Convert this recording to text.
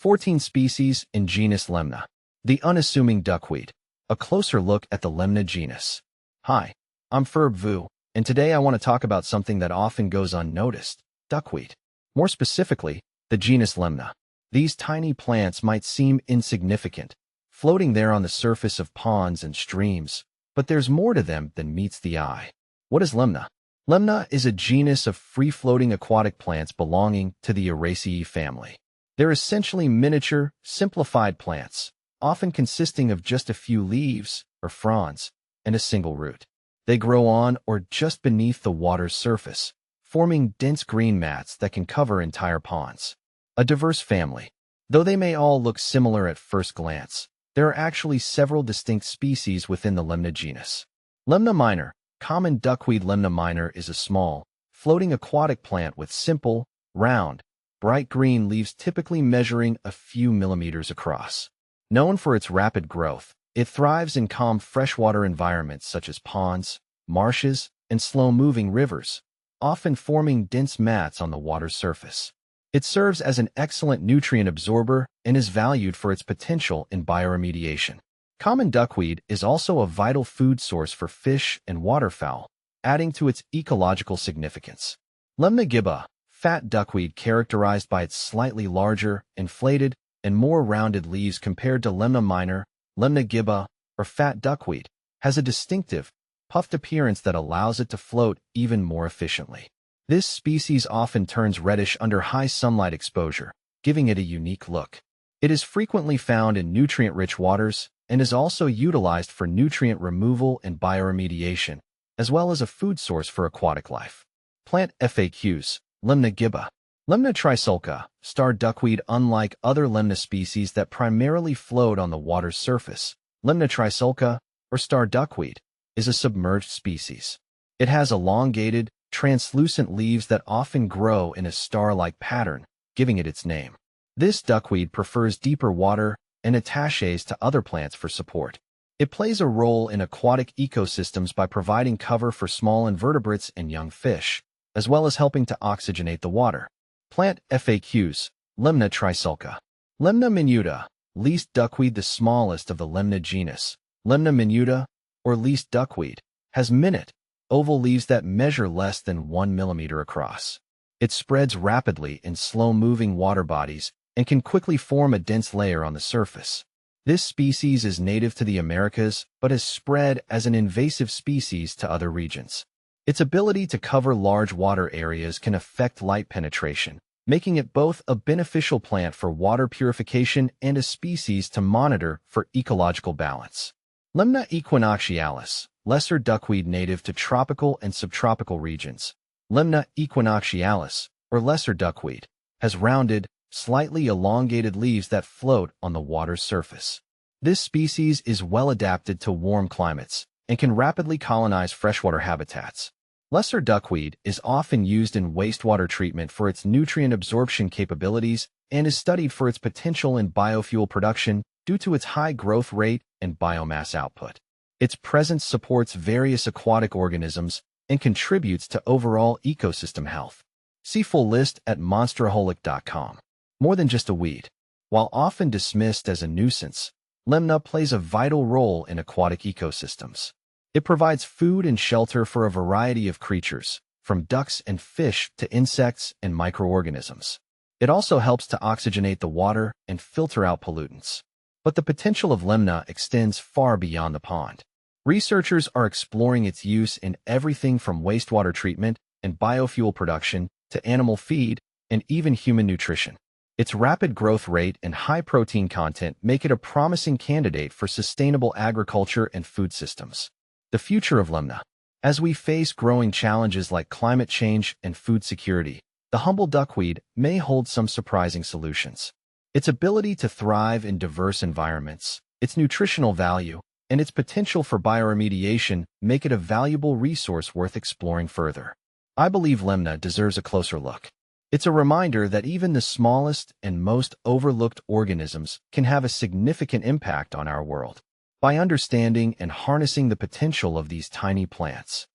14 species in genus Lemna. The unassuming duckweed. A closer look at the Lemna genus. Hi, I'm Ferb Vu, and today I want to talk about something that often goes unnoticed, duckweed. More specifically, the genus Lemna. These tiny plants might seem insignificant, floating there on the surface of ponds and streams, but there's more to them than meets the eye. What is Lemna? Lemna is a genus of free-floating aquatic plants belonging to the Araceae family. They're essentially miniature, simplified plants, often consisting of just a few leaves or fronds and a single root. They grow on or just beneath the water's surface, forming dense green mats that can cover entire ponds. A diverse family. Though they may all look similar at first glance, there are actually several distinct species within the Lemna genus. Lemna minor. Common duckweed Lemna minor is a small, floating aquatic plant with simple, round, bright green leaves typically measuring a few millimeters across. Known for its rapid growth, it thrives in calm freshwater environments such as ponds, marshes, and slow-moving rivers, often forming dense mats on the water's surface. It serves as an excellent nutrient absorber and is valued for its potential in bioremediation. Common duckweed is also a vital food source for fish and waterfowl, adding to its ecological significance. Lemna gibba. Fat duckweed characterized by its slightly larger, inflated, and more rounded leaves compared to Lemna minor. Lemna gibba, or fat duckweed, has a distinctive, puffed appearance that allows it to float even more efficiently. This species often turns reddish under high sunlight exposure, giving it a unique look. It is frequently found in nutrient-rich waters and is also utilized for nutrient removal and bioremediation, as well as a food source for aquatic life. Plant FAQs. Lemna gibba. Lemna trisulca, star duckweed. Unlike other Lemna species that primarily float on the water's surface, Lemna trisulca, or star duckweed, is a submerged species. It has elongated, translucent leaves that often grow in a star-like pattern, giving it its name. This duckweed prefers deeper water and attaches to other plants for support. It plays a role in aquatic ecosystems by providing cover for small invertebrates and young fish, as well as helping to oxygenate the water. Plant FAQs. Lemna trisulca. Lemna minuta, least duckweed. The smallest of the Lemna genus, Lemna minuta, or least duckweed, has minute, oval leaves that measure less than 1 millimeter across. It spreads rapidly in slow-moving water bodies and can quickly form a dense layer on the surface. This species is native to the Americas but has spread as an invasive species to other regions. Its ability to cover large water areas can affect light penetration, making it both a beneficial plant for water purification and a species to monitor for ecological balance. Lemna equinoxialis, lesser duckweed native to tropical and subtropical regions. Lemna equinoxialis, or lesser duckweed, has rounded, slightly elongated leaves that float on the water's surface. This species is well adapted to warm climates and can rapidly colonize freshwater habitats. Lesser duckweed is often used in wastewater treatment for its nutrient absorption capabilities and is studied for its potential in biofuel production due to its high growth rate and biomass output. Its presence supports various aquatic organisms and contributes to overall ecosystem health. See full list at monsteraholic.com. More than just a weed. While often dismissed as a nuisance, Lemna plays a vital role in aquatic ecosystems. It provides food and shelter for a variety of creatures, from ducks and fish to insects and microorganisms. It also helps to oxygenate the water and filter out pollutants. But the potential of Lemna extends far beyond the pond. Researchers are exploring its use in everything from wastewater treatment and biofuel production to animal feed and even human nutrition. Its rapid growth rate and high protein content make it a promising candidate for sustainable agriculture and food systems. The future of Lemna. As we face growing challenges like climate change and food security, the humble duckweed may hold some surprising solutions. Its ability to thrive in diverse environments, its nutritional value, and its potential for bioremediation make it a valuable resource worth exploring further. I believe Lemna deserves a closer look. It's a reminder that even the smallest and most overlooked organisms can have a significant impact on our world. By understanding and harnessing the potential of these tiny plants,